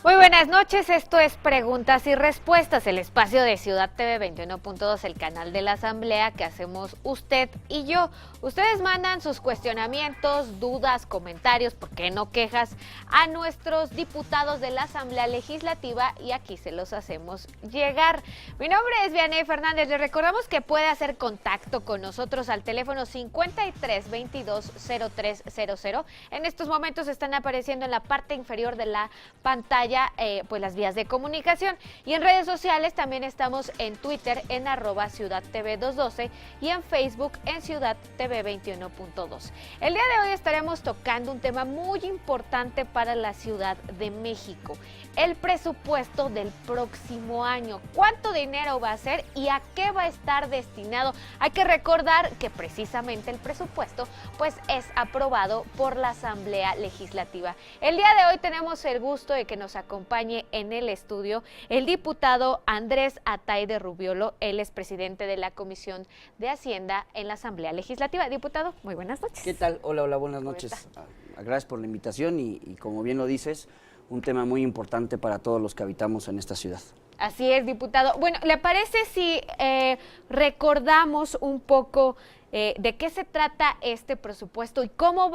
Muy buenas noches, esto es Preguntas y Respuestas, el espacio de Ciudad TV 21.2, el canal de la Asamblea que hacemos usted y yo. Ustedes mandan sus cuestionamientos, dudas, comentarios, ¿por qué no quejas?, a nuestros diputados de la Asamblea Legislativa y aquí se los hacemos llegar. Mi nombre es Vianey Fernández, les recordamos que puede hacer contacto con nosotros al teléfono 53 22 0300. En estos momentos están apareciendo en la parte inferior de la pantalla pues las vías de comunicación, y en redes sociales también estamos en Twitter en @CiudadTV212 y en Facebook en Ciudad TV 21.2. El día de hoy estaremos tocando un tema muy importante para la Ciudad de México: el presupuesto del próximo año. ¿Cuánto dinero va a ser y a qué va a estar destinado? Hay que recordar que precisamente el presupuesto pues es aprobado por la Asamblea Legislativa. El día de hoy tenemos el gusto de que nos acompañe en el estudio el diputado Andrés Atay Rubiolo. Él es presidente de la Comisión de Hacienda en la Asamblea Legislativa. Diputado, muy buenas noches. ¿Qué tal? Hola, buenas noches. Gracias por la invitación y como bien lo dices, un tema muy importante para todos los que habitamos en esta ciudad. Así es, diputado. Bueno, ¿le parece si recordamos un poco de qué se trata este presupuesto y cómo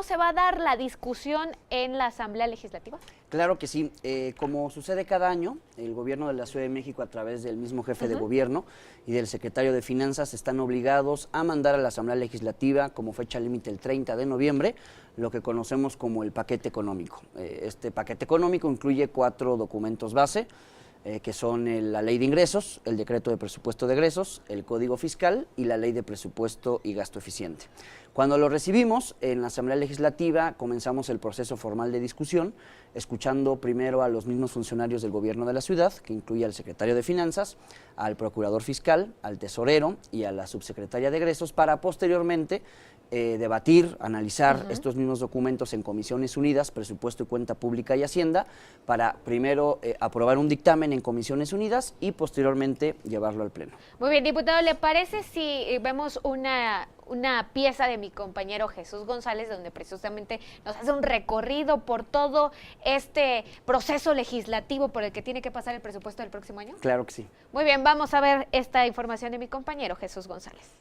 se va a dar la discusión en la Asamblea Legislativa? Claro que sí. Como sucede cada año, el gobierno de la Ciudad de México, a través del mismo jefe de gobierno y del secretario de Finanzas, están obligados a mandar a la Asamblea Legislativa como fecha límite el 30 de noviembre, lo que conocemos como el paquete económico. Este paquete económico incluye 4 documentos base, que son la Ley de Ingresos, el Decreto de Presupuesto de Egresos, el Código Fiscal y la Ley de Presupuesto y Gasto Eficiente. Cuando lo recibimos en la Asamblea Legislativa, comenzamos el proceso formal de discusión, escuchando primero a los mismos funcionarios del gobierno de la ciudad, que incluye al secretario de Finanzas, al procurador fiscal, al tesorero y a la subsecretaria de Egresos, para posteriormente debatir, analizar estos mismos documentos en Comisiones Unidas, Presupuesto y Cuenta Pública y Hacienda, para primero aprobar un dictamen en Comisiones Unidas y posteriormente llevarlo al Pleno. Muy bien, diputado, ¿le parece si vemos una pieza de mi compañero Jesús González, donde precisamente nos hace un recorrido por todo este proceso legislativo por el que tiene que pasar el presupuesto del próximo año? Claro que sí. Muy bien, vamos a ver esta información de mi compañero Jesús González.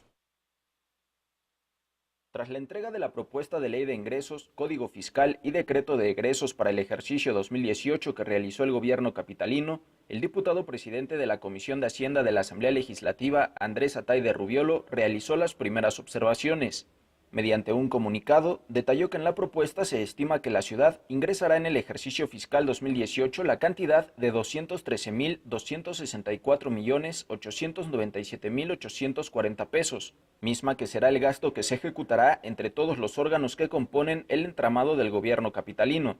Tras la entrega de la propuesta de Ley de Ingresos, Código Fiscal y Decreto de Egresos para el ejercicio 2018 que realizó el gobierno capitalino, el diputado presidente de la Comisión de Hacienda de la Asamblea Legislativa, Andrés Atay Rubiolo, realizó las primeras observaciones. Mediante un comunicado, detalló que en la propuesta se estima que la ciudad ingresará en el ejercicio fiscal 2018 la cantidad de 213.264.897.840 pesos, misma que será el gasto que se ejecutará entre todos los órganos que componen el entramado del gobierno capitalino.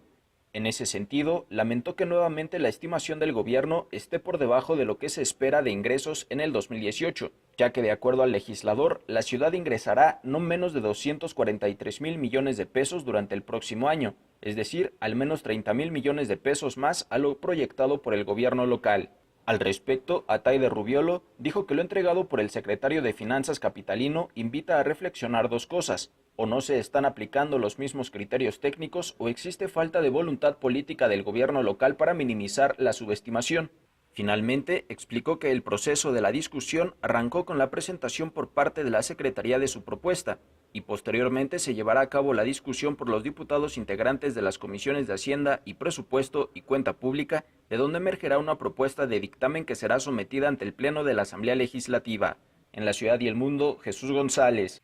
En ese sentido, lamentó que nuevamente la estimación del gobierno esté por debajo de lo que se espera de ingresos en el 2018, ya que de acuerdo al legislador, la ciudad ingresará no menos de 243.000 millones de pesos durante el próximo año, es decir, al menos 30.000 millones de pesos más a lo proyectado por el gobierno local. Al respecto, Atay Rubiolo dijo que lo entregado por el secretario de Finanzas capitalino invita a reflexionar dos cosas: o no se están aplicando los mismos criterios técnicos o existe falta de voluntad política del gobierno local para minimizar la subestimación. Finalmente, explicó que el proceso de la discusión arrancó con la presentación por parte de la Secretaría de su propuesta y posteriormente se llevará a cabo la discusión por los diputados integrantes de las comisiones de Hacienda y Presupuesto y Cuenta Pública, de donde emergerá una propuesta de dictamen que será sometida ante el Pleno de la Asamblea Legislativa. En la ciudad y el mundo, Jesús González.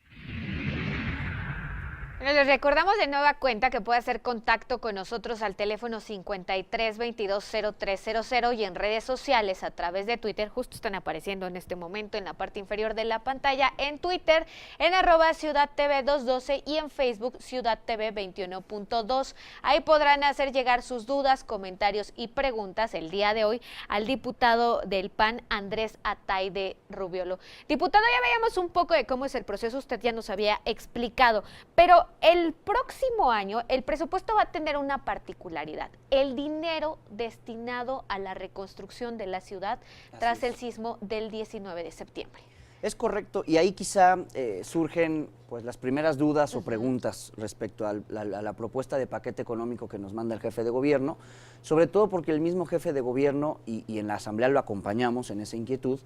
Bueno, les recordamos de nueva cuenta que puede hacer contacto con nosotros al teléfono 53 22 0300 y en redes sociales a través de Twitter. Justo están apareciendo en este momento en la parte inferior de la pantalla, en Twitter en @CiudadTV212 y en Facebook Ciudad TV 21.2. Ahí podrán hacer llegar sus dudas, comentarios y preguntas el día de hoy al diputado del PAN, Andrés Atay Rubiolo. Diputado, ya veíamos un poco de cómo es el proceso, usted ya nos había explicado, pero el próximo año el presupuesto va a tener una particularidad: el dinero destinado a la reconstrucción de la ciudad tras el sismo del 19 de septiembre. Es correcto, y ahí quizá surgen pues las primeras dudas o preguntas respecto a la propuesta de paquete económico que nos manda el jefe de gobierno, sobre todo porque el mismo jefe de gobierno, y en la asamblea lo acompañamos en esa inquietud,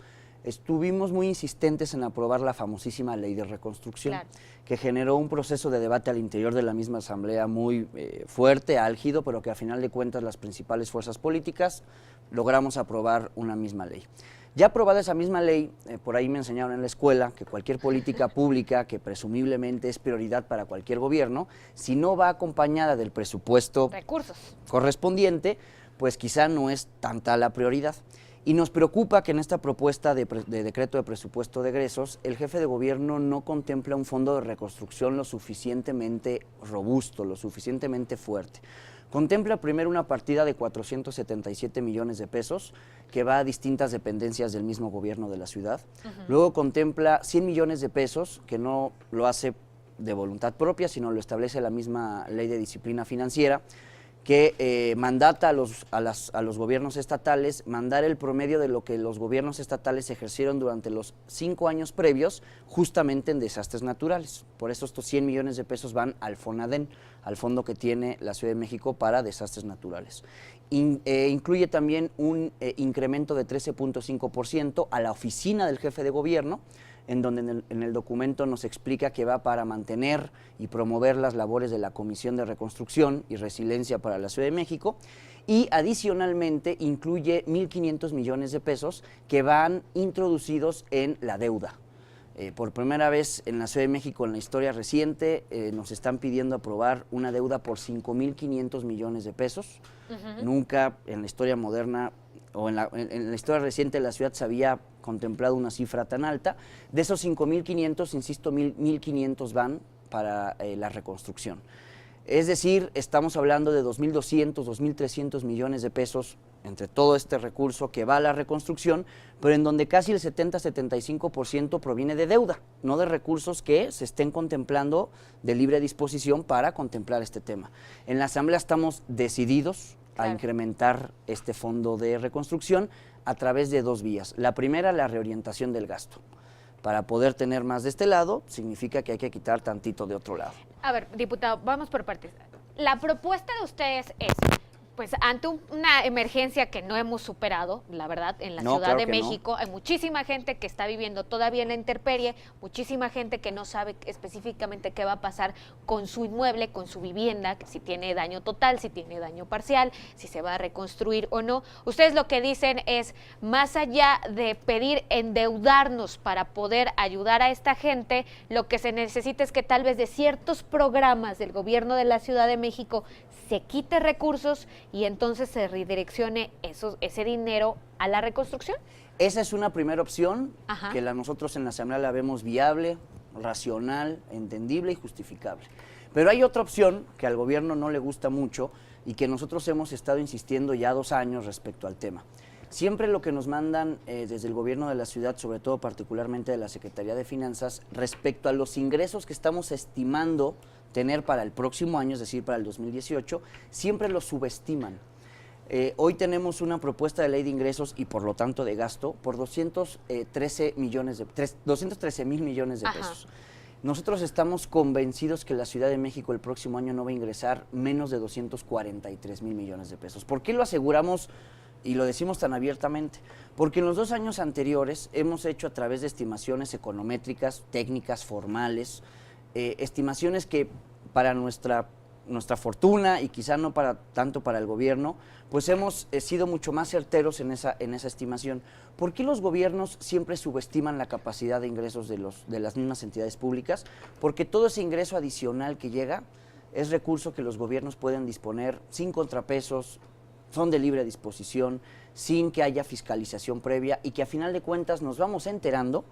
estuvimos muy insistentes en aprobar la famosísima ley de reconstrucción, claro, que generó un proceso de debate al interior de la misma asamblea muy fuerte, álgido, pero que a final de cuentas las principales fuerzas políticas logramos aprobar una misma ley. Ya aprobada esa misma ley, por ahí me enseñaron en la escuela que cualquier política pública que presumiblemente es prioridad para cualquier gobierno, si no va acompañada del presupuesto correspondiente, pues quizá no es tanta la prioridad. Y nos preocupa que en esta propuesta de decreto de presupuesto de egresos, el jefe de gobierno no contempla un fondo de reconstrucción lo suficientemente robusto, lo suficientemente fuerte. Contempla primero una partida de 477 millones de pesos que va a distintas dependencias del mismo gobierno de la ciudad. Luego contempla 100 millones de pesos, que no lo hace de voluntad propia, sino lo establece la misma ley de disciplina financiera, que mandata a los gobiernos estatales mandar el promedio de lo que los gobiernos estatales ejercieron durante los 5 años previos justamente en desastres naturales. Por eso estos 100 millones de pesos van al FONADEN, al fondo que tiene la Ciudad de México para desastres naturales. Incluye también un incremento de 13.5% a la oficina del jefe de gobierno, en donde en el documento nos explica que va para mantener y promover las labores de la Comisión de Reconstrucción y Resiliencia para la Ciudad de México, y adicionalmente incluye 1.500 millones de pesos que van introducidos en la deuda. Por primera vez en la Ciudad de México, en la historia reciente, nos están pidiendo aprobar una deuda por 5.500 millones de pesos. Nunca en la historia moderna o en la historia reciente de la ciudad se había contemplado una cifra tan alta. De esos 5.500, insisto, 1.500 van para la reconstrucción. Es decir, estamos hablando de 2.200, 2.300 millones de pesos entre todo este recurso que va a la reconstrucción, pero en donde casi el 70-75% proviene de deuda, no de recursos que se estén contemplando de libre disposición para contemplar este tema. En la Asamblea estamos decididos a incrementar este fondo de reconstrucción a través de 2 vías. La primera, la reorientación del gasto. Para poder tener más de este lado, significa que hay que quitar tantito de otro lado. A ver, diputado, vamos por partes. La propuesta de ustedes es, pues ante una emergencia que no hemos superado, la verdad, en la Ciudad de México, hay muchísima gente que está viviendo todavía en la intemperie, muchísima gente que no sabe específicamente qué va a pasar con su inmueble, con su vivienda, si tiene daño total, si tiene daño parcial, si se va a reconstruir o no. Ustedes lo que dicen es, más allá de pedir endeudarnos para poder ayudar a esta gente, lo que se necesita es que tal vez de ciertos programas del gobierno de la Ciudad de México se quite recursos y entonces se redireccione ese dinero a la reconstrucción. Esa es una primera opción que nosotros en la Asamblea la vemos viable, racional, entendible y justificable. Pero hay otra opción que al gobierno no le gusta mucho y que nosotros hemos estado insistiendo ya 2 años respecto al tema. Siempre lo que nos mandan desde el gobierno de la ciudad, sobre todo particularmente de la Secretaría de Finanzas, respecto a los ingresos que estamos estimando tener para el próximo año, es decir, para el 2018, siempre los subestiman. Hoy tenemos una propuesta de ley de ingresos y por lo tanto de gasto por 213 mil millones de pesos. Nosotros estamos convencidos que la Ciudad de México el próximo año no va a ingresar menos de 243 mil millones de pesos. ¿Por qué lo aseguramos y lo decimos tan abiertamente? Porque en los 2 años anteriores hemos hecho a través de estimaciones econométricas, técnicas, formales, estimaciones que para nuestra fortuna y quizá no tanto para el gobierno, pues hemos sido mucho más certeros en esa estimación. ¿Por qué los gobiernos siempre subestiman la capacidad de ingresos de las mismas entidades públicas? Porque todo ese ingreso adicional que llega es recurso que los gobiernos pueden disponer sin contrapesos, son de libre disposición, sin que haya fiscalización previa y que a final de cuentas nos vamos enterando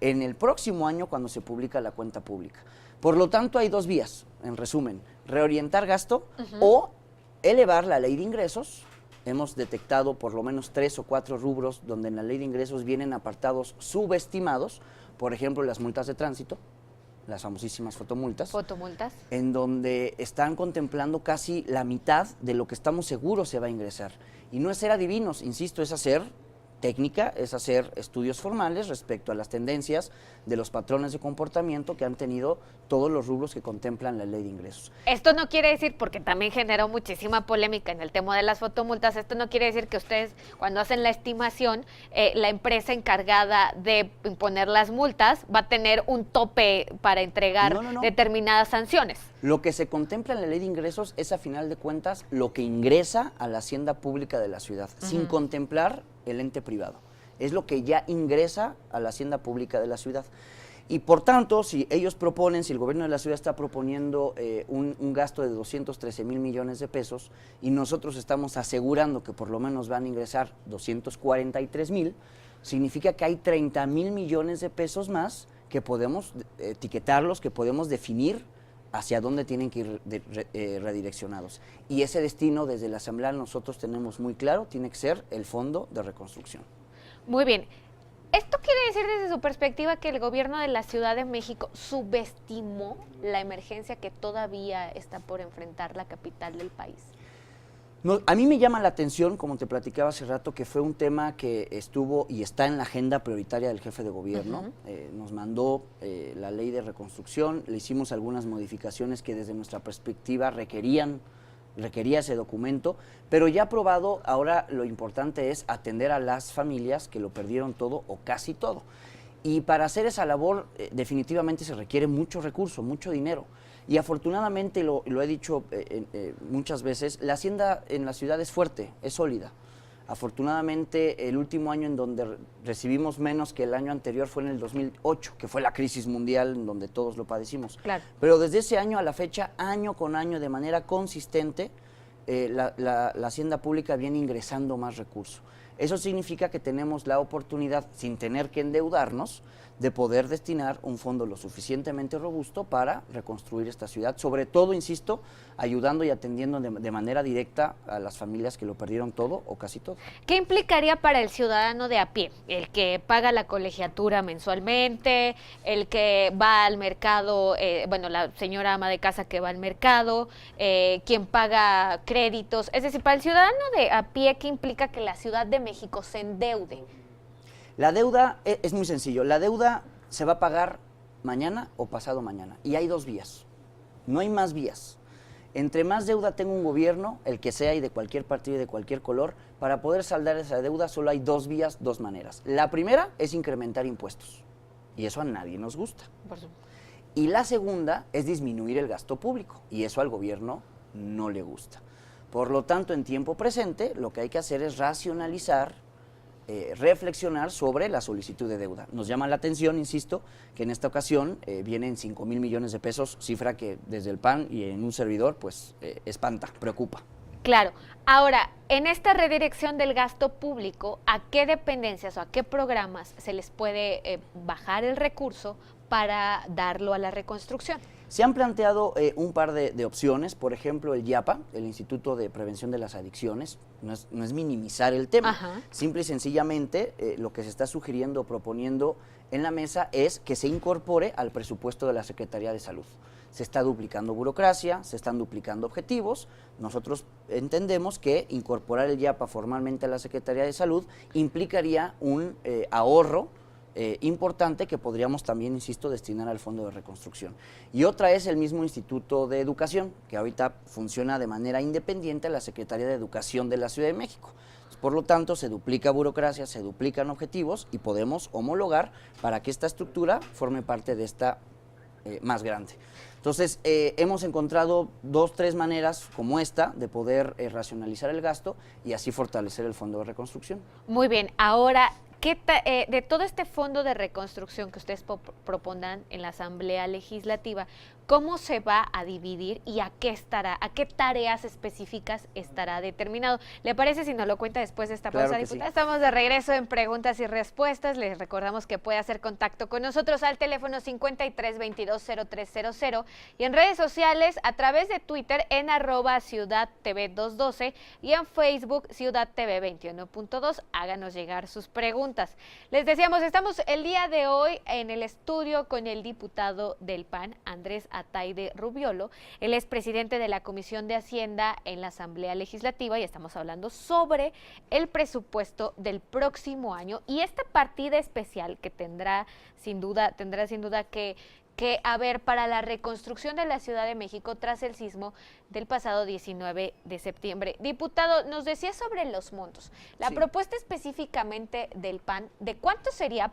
en el próximo año cuando se publica la cuenta pública. Por lo tanto, hay 2 vías, en resumen, reorientar gasto o elevar la ley de ingresos. Hemos detectado por lo menos 3 o 4 rubros donde en la ley de ingresos vienen apartados subestimados, por ejemplo, las multas de tránsito, las famosísimas fotomultas, en donde están contemplando casi la mitad de lo que estamos seguros se va a ingresar. Y no es ser adivinos, insisto, es hacer técnica es hacer estudios formales respecto a las tendencias de los patrones de comportamiento que han tenido todos los rubros que contemplan la ley de ingresos. Esto no quiere decir, porque también generó muchísima polémica en el tema de las fotomultas, esto no quiere decir que ustedes cuando hacen la estimación, la empresa encargada de imponer las multas va a tener un tope para entregar determinadas sanciones. Lo que se contempla en la ley de ingresos es a final de cuentas lo que ingresa a la hacienda pública de la ciudad, sin contemplar el ente privado. Es lo que ya ingresa a la hacienda pública de la ciudad. Y por tanto, si ellos proponen, si el gobierno de la ciudad está proponiendo un gasto de 213,000 millones de pesos y nosotros estamos asegurando que por lo menos van a ingresar 243,000, significa que hay 30,000 millones de pesos más que podemos etiquetarlos, que podemos definir hacia dónde tienen que ir redireccionados. Y ese destino desde la Asamblea nosotros tenemos muy claro, tiene que ser el Fondo de Reconstrucción. Muy bien. ¿Esto quiere decir desde su perspectiva que el gobierno de la Ciudad de México subestimó la emergencia que todavía está por enfrentar la capital del país? No, a mí me llama la atención, como te platicaba hace rato, que fue un tema que estuvo y está en la agenda prioritaria del jefe de gobierno. Nos mandó la ley de reconstrucción, le hicimos algunas modificaciones que desde nuestra perspectiva requería ese documento, pero ya aprobado, ahora lo importante es atender a las familias que lo perdieron todo o casi todo. Y para hacer esa labor definitivamente se requiere mucho recurso, mucho dinero. Y afortunadamente, lo he dicho muchas veces, la hacienda en la ciudad es fuerte, es sólida. Afortunadamente, el último año en donde recibimos menos que el año anterior fue en el 2008, que fue la crisis mundial en donde todos lo padecimos. Claro. Pero desde ese año a la fecha, año con año, de manera consistente, la hacienda pública viene ingresando más recursos. Eso significa que tenemos la oportunidad, sin tener que endeudarnos, de poder destinar un fondo lo suficientemente robusto para reconstruir esta ciudad, sobre todo, insisto, ayudando y atendiendo de manera directa a las familias que lo perdieron todo o casi todo. ¿Qué implicaría para el ciudadano de a pie? El que paga la colegiatura mensualmente, el que va al mercado, la señora ama de casa que va al mercado, quien paga créditos. Es decir, para el ciudadano de a pie, ¿qué implica que la Ciudad de México se endeude? La deuda es muy sencillo, la deuda se va a pagar mañana o pasado mañana y hay dos vías, no hay más vías. Entre más deuda tenga un gobierno, el que sea y de cualquier partido y de cualquier color, para poder saldar esa deuda solo hay dos vías, dos maneras. La primera es incrementar impuestos y eso a nadie nos gusta. Por supuesto. Y la segunda es disminuir el gasto público y eso al gobierno no le gusta. Por lo tanto, en tiempo presente, lo que hay que hacer es racionalizar, reflexionar sobre la solicitud de deuda. Nos llama la atención, insisto, que en esta ocasión vienen 5,000 millones de pesos, cifra que desde el PAN y en un servidor, pues espanta, preocupa. Claro. Ahora, en esta redirección del gasto público, ¿a qué dependencias o a qué programas se les puede bajar el recurso para darlo a la reconstrucción? Se han planteado un par de opciones, por ejemplo, el IAPA, el Instituto de Prevención de las Adicciones, no es minimizar el tema. Ajá. Simple y sencillamente lo que se está sugiriendo o proponiendo en la mesa es que se incorpore al presupuesto de la Secretaría de Salud. Se está duplicando burocracia, se están duplicando objetivos. Nosotros entendemos que incorporar el IAPA formalmente a la Secretaría de Salud implicaría un ahorro importante que podríamos también, insisto, destinar al Fondo de Reconstrucción. Y otra es el mismo Instituto de Educación, que ahorita funciona de manera independiente a la Secretaría de Educación de la Ciudad de México. Por lo tanto, se duplica burocracia, se duplican objetivos y podemos homologar para que esta estructura forme parte de esta más grande. Entonces, hemos encontrado 2, 3 maneras como esta de poder racionalizar el gasto y así fortalecer el Fondo de Reconstrucción. Muy bien, ahora, de todo este fondo de reconstrucción que ustedes propondrán en la Asamblea Legislativa, ¿cómo se va a dividir y a qué tareas específicas estará determinado? ¿Le parece si nos lo cuenta después de esta pausa, Claro que diputada? sí. Estamos de regreso en Preguntas y Respuestas. Les recordamos que puede hacer contacto con nosotros al teléfono 53220300 y en redes sociales a través de Twitter en @CiudadTV212 y en Facebook Ciudad TV 21.2. Háganos llegar sus preguntas. Les decíamos, estamos el día de hoy en el estudio con el diputado del PAN, Andrés Ataide Rubiolo. Él es presidente de la Comisión de Hacienda en la Asamblea Legislativa y estamos hablando sobre el presupuesto del próximo año y esta partida especial que tendrá sin duda que haber para la reconstrucción de la Ciudad de México tras el sismo del pasado 19 de septiembre. Diputado, nos decía sobre los montos. La propuesta específicamente del PAN, ¿de cuánto sería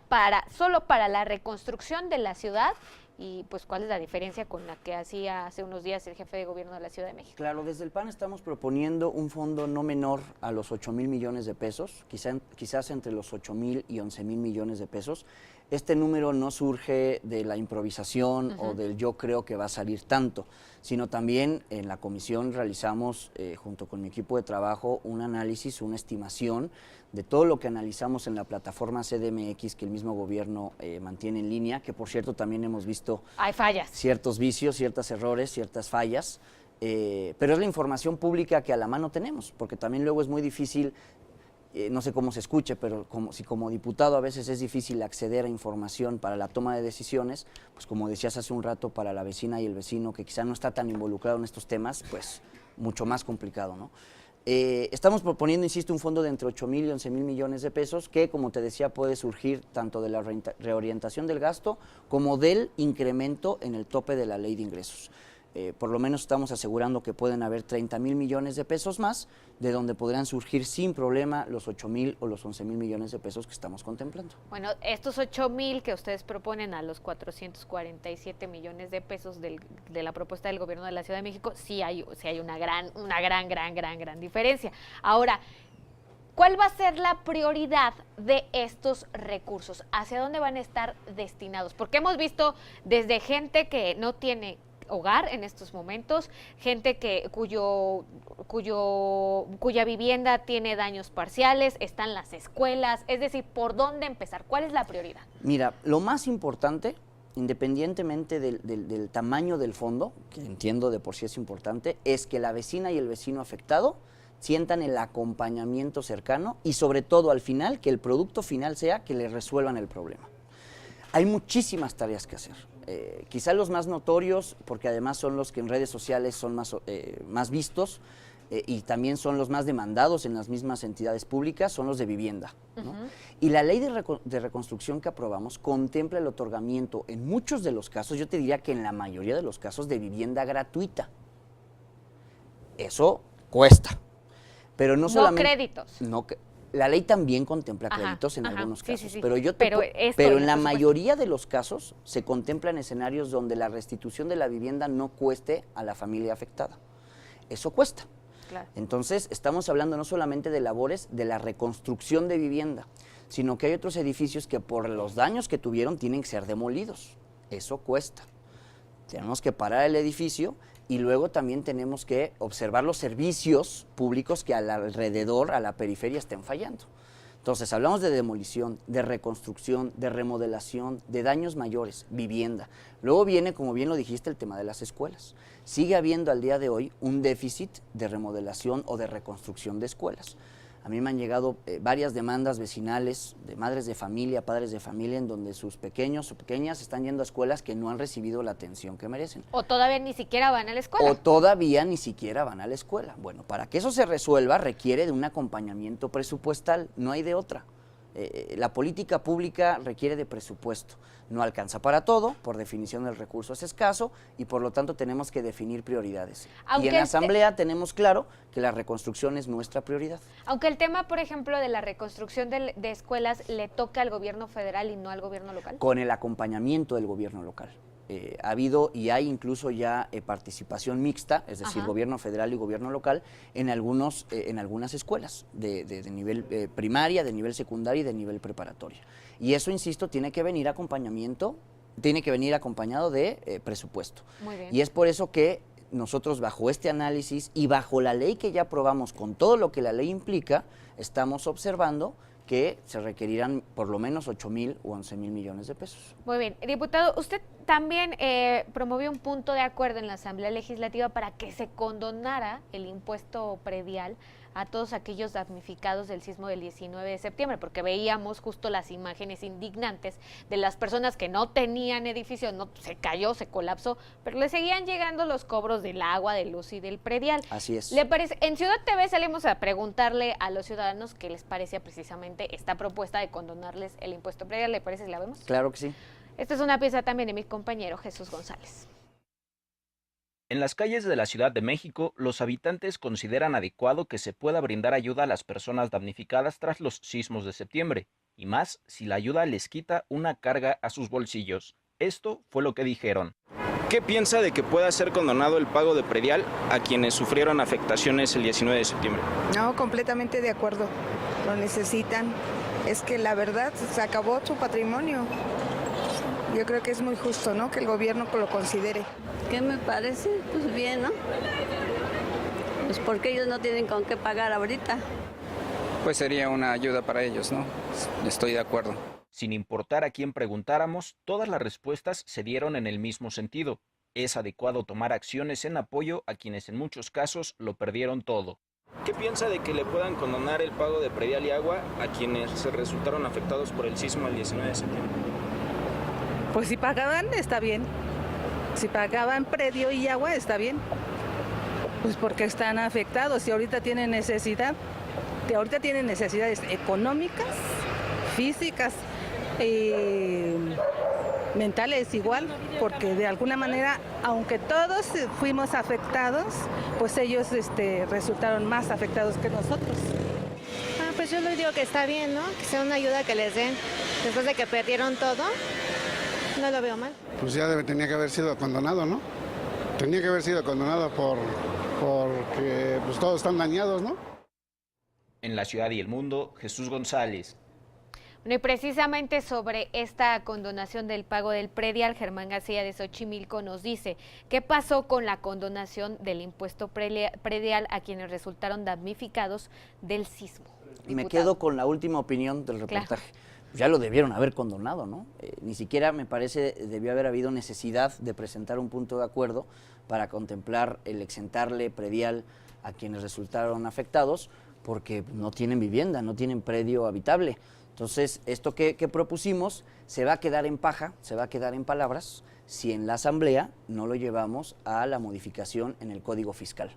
solo para la reconstrucción de la ciudad? Y pues, ¿cuál es la diferencia con la que hacía hace unos días el jefe de gobierno de la Ciudad de México? Claro, desde el PAN estamos proponiendo un fondo no menor a los 8,000 millones de pesos, quizás entre los 8,000 y 11,000 millones de pesos. Este número no surge de la improvisación o del yo creo que va a salir tanto, sino también en la comisión realizamos, junto con mi equipo de trabajo, un análisis, una estimación de todo lo que analizamos en la plataforma CDMX que el mismo gobierno mantiene en línea, que por cierto también hemos visto hay fallas, ciertos vicios, ciertos errores, ciertas fallas, pero es la información pública que a la mano tenemos, porque también luego es muy difícil, no sé cómo se escuche, pero como diputado a veces es difícil acceder a información para la toma de decisiones, pues como decías hace un rato, para la vecina y el vecino que quizá no está tan involucrado en estos temas, pues mucho más complicado, ¿no? Estamos proponiendo, insisto, un fondo de entre 8,000 y 11,000 millones de pesos que, como te decía, puede surgir tanto de la reorientación del gasto como del incremento en el tope de la ley de ingresos. Por lo menos estamos asegurando que pueden haber 30,000 millones de pesos más, de donde podrán surgir sin problema los 8,000 o los 11,000 millones de pesos que estamos contemplando. Bueno, estos 8,000 que ustedes proponen a los 447 millones de pesos de la propuesta del gobierno de la Ciudad de México, sí hay una gran diferencia. Ahora, ¿cuál va a ser la prioridad de estos recursos? ¿Hacia dónde van a estar destinados? Porque hemos visto desde gente que no tiene hogar en estos momentos, gente cuya vivienda tiene daños parciales, están las escuelas, es decir, ¿por dónde empezar? ¿Cuál es la prioridad? Mira, lo más importante, independientemente del tamaño del fondo, que entiendo de por sí es importante, es que la vecina y el vecino afectado sientan el acompañamiento cercano y sobre todo al final, que el producto final sea que le resuelvan el problema. Hay muchísimas tareas que hacer. Quizá los más notorios, porque además son los que en redes sociales son más vistos y también son los más demandados en las mismas entidades públicas, son los de vivienda, ¿no? Y la ley de reconstrucción que aprobamos contempla el otorgamiento, en muchos de los casos, yo te diría que en la mayoría de los casos, de vivienda gratuita. Eso cuesta, pero no solamente... créditos. La ley también contempla créditos en algunos casos, sí. pero en la mayoría de los casos se contemplan escenarios donde la restitución de la vivienda no cueste a la familia afectada. Eso cuesta. Claro. Entonces, estamos hablando no solamente de labores de la reconstrucción de vivienda, sino que hay otros edificios que por los daños que tuvieron tienen que ser demolidos. Eso cuesta. Tenemos que parar el edificio y luego también tenemos que observar los servicios públicos que alrededor, a la periferia, estén fallando. Entonces, hablamos de demolición, de reconstrucción, de remodelación, de daños mayores, vivienda. Luego viene, como bien lo dijiste, el tema de las escuelas. Sigue habiendo al día de hoy un déficit de remodelación o de reconstrucción de escuelas. A mí me han llegado varias demandas vecinales de madres de familia, padres de familia, en donde sus pequeños o pequeñas están yendo a escuelas que no han recibido la atención que merecen. O todavía ni siquiera van a la escuela. Bueno, para que eso se resuelva requiere de un acompañamiento presupuestal, no hay de otra. La política pública requiere de presupuesto. No alcanza para todo, por definición el recurso es escaso y por lo tanto tenemos que definir prioridades. Y en la Asamblea tenemos claro que la reconstrucción es nuestra prioridad. Aunque el tema, por ejemplo, de la reconstrucción de escuelas le toca al gobierno federal y no al gobierno local. Con el acompañamiento del gobierno local. Ha habido y hay incluso ya participación mixta, es decir, gobierno federal y gobierno local, en algunas escuelas de nivel primaria, de nivel secundaria y de nivel preparatoria. Y eso, insisto, tiene que venir acompañado de presupuesto. Muy bien. Y es por eso que nosotros, bajo este análisis y bajo la ley que ya aprobamos, con todo lo que la ley implica, estamos observando que se requerirán por lo menos 8,000 o 11,000 millones de pesos. Muy bien. Diputado, usted también promovió un punto de acuerdo en la Asamblea Legislativa para que se condonara el impuesto predial a todos aquellos damnificados del sismo del 19 de septiembre, porque veíamos justo las imágenes indignantes de las personas que no tenían edificio, no se cayó, se colapsó, pero le seguían llegando los cobros del agua, de luz y del predial. Así es. ¿Le parece? En Ciudad TV salimos a preguntarle a los ciudadanos qué les parecía precisamente esta propuesta de condonarles el impuesto predial. ¿Le parece si la vemos? Claro que sí. Esta es una pieza también de mi compañero Jesús González. En las calles de la Ciudad de México, los habitantes consideran adecuado que se pueda brindar ayuda a las personas damnificadas tras los sismos de septiembre, y más si la ayuda les quita una carga a sus bolsillos. Esto fue lo que dijeron. ¿Qué piensa de que pueda ser condonado el pago de predial a quienes sufrieron afectaciones el 19 de septiembre? No, completamente de acuerdo. Lo necesitan. Es que la verdad se acabó su patrimonio. Yo creo que es muy justo, ¿no? Que el gobierno lo considere. ¿Qué me parece? Pues bien, ¿no? Pues porque ellos no tienen con qué pagar ahorita. Pues sería una ayuda para ellos, ¿no? Estoy de acuerdo. Sin importar a quién preguntáramos, todas las respuestas se dieron en el mismo sentido. Es adecuado tomar acciones en apoyo a quienes en muchos casos lo perdieron todo. ¿Qué piensa de que le puedan condonar el pago de predial y agua a quienes se resultaron afectados por el sismo el 19 de septiembre? Pues si pagaban, está bien. Si pagaban predio y agua, está bien. Pues porque están afectados y ahorita tienen necesidad. Ahorita tienen necesidades económicas, físicas, mentales igual, porque de alguna manera, aunque todos fuimos afectados, pues ellos resultaron más afectados que nosotros. Pues yo les digo que está bien, ¿no? Que sea una ayuda que les den después de que perdieron todo. No lo veo mal. Pues ya tenía que haber sido condonado, ¿no? Tenía que haber sido condonado porque pues todos están dañados, ¿no? En la ciudad y el mundo, Jesús González. Bueno, y precisamente sobre esta condonación del pago del predial, Germán García de Xochimilco nos dice, ¿qué pasó con la condonación del impuesto predial a quienes resultaron damnificados del sismo? Y me quedo con la última opinión del reportaje. Claro. Ya lo debieron haber condonado, ¿no? Ni siquiera me parece debió haber habido necesidad de presentar un punto de acuerdo para contemplar el exentarle predial a quienes resultaron afectados porque no tienen vivienda, no tienen predio habitable. Entonces, esto que propusimos se va a quedar en paja, se va a quedar en palabras, si en la Asamblea no lo llevamos a la modificación en el Código Fiscal.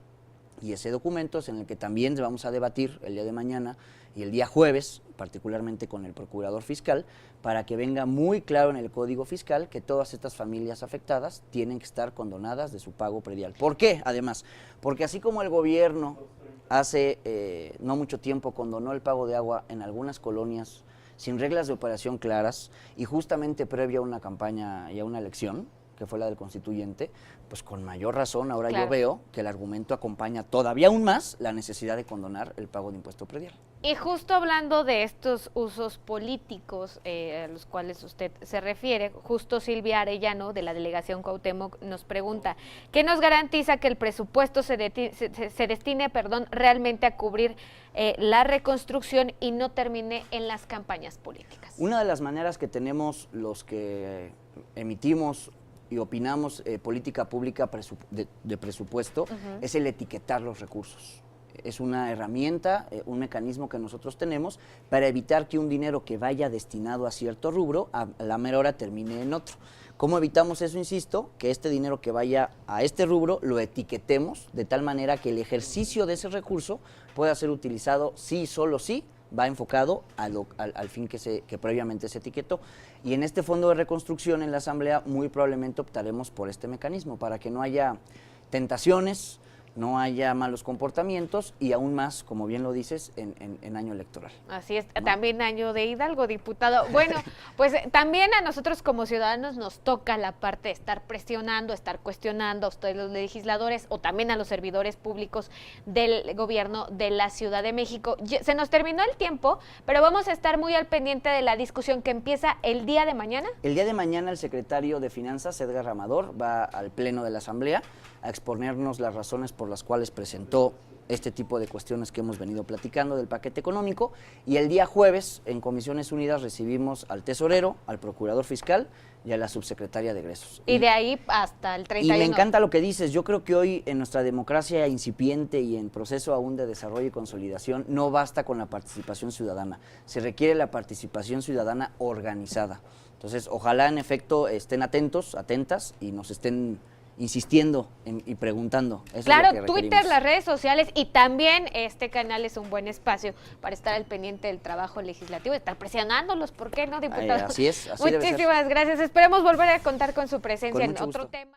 Y ese documento es en el que también vamos a debatir el día de mañana y el día jueves, particularmente con el Procurador Fiscal, para que venga muy claro en el Código Fiscal que todas estas familias afectadas tienen que estar condonadas de su pago predial. ¿Por qué? Además, porque así como el gobierno hace no mucho tiempo condonó el pago de agua en algunas colonias sin reglas de operación claras y justamente previo a una campaña y a una elección, que fue la del constituyente, pues con mayor razón ahora yo veo que el argumento acompaña todavía aún más la necesidad de condonar el pago de impuesto predial. Y justo hablando de estos usos políticos a los cuales usted se refiere, justo Silvia Arellano de la Delegación Cuauhtémoc nos pregunta, ¿qué nos garantiza que el presupuesto se destine realmente a cubrir la reconstrucción y no termine en las campañas políticas? Una de las maneras que tenemos los que emitimos y opinamos política pública de presupuesto es el etiquetar los recursos. Es una herramienta, un mecanismo que nosotros tenemos para evitar que un dinero que vaya destinado a cierto rubro a la mera hora termine en otro. ¿Cómo evitamos eso? Insisto, que este dinero que vaya a este rubro lo etiquetemos de tal manera que el ejercicio de ese recurso pueda ser utilizado sí, solo sí, va enfocado al fin que previamente se etiquetó. Y en este fondo de reconstrucción en la Asamblea muy probablemente optaremos por este mecanismo para que no haya tentaciones, no haya malos comportamientos y aún más, como bien lo dices, en año electoral. Así es, ¿no? También año de Hidalgo, diputado. Bueno, pues también a nosotros como ciudadanos nos toca la parte de estar presionando, estar cuestionando a ustedes los legisladores o también a los servidores públicos del gobierno de la Ciudad de México. Se nos terminó el tiempo, pero vamos a estar muy al pendiente de la discusión que empieza el día de mañana. El día de mañana el secretario de Finanzas, Edgar Ramador, va al Pleno de la Asamblea a exponernos las razones por las cuales presentó este tipo de cuestiones que hemos venido platicando del paquete económico. Y el día jueves, en Comisiones Unidas, recibimos al tesorero, al procurador fiscal y a la subsecretaria de egresos. Y de ahí hasta el 31. Y me encanta lo que dices. Yo creo que hoy en nuestra democracia incipiente y en proceso aún de desarrollo y consolidación, no basta con la participación ciudadana. Se requiere la participación ciudadana organizada. Entonces, ojalá en efecto estén atentos, atentas y nos estén insistiendo y preguntando. Eso claro, es lo que Twitter, requerimos. las redes sociales y también este canal es un buen espacio para estar al pendiente del trabajo legislativo, estar presionándolos, ¿por qué no, diputado? Así es, así debe ser. Muchísimas gracias. Esperemos volver a contar con su presencia Con en mucho otro gusto. tema.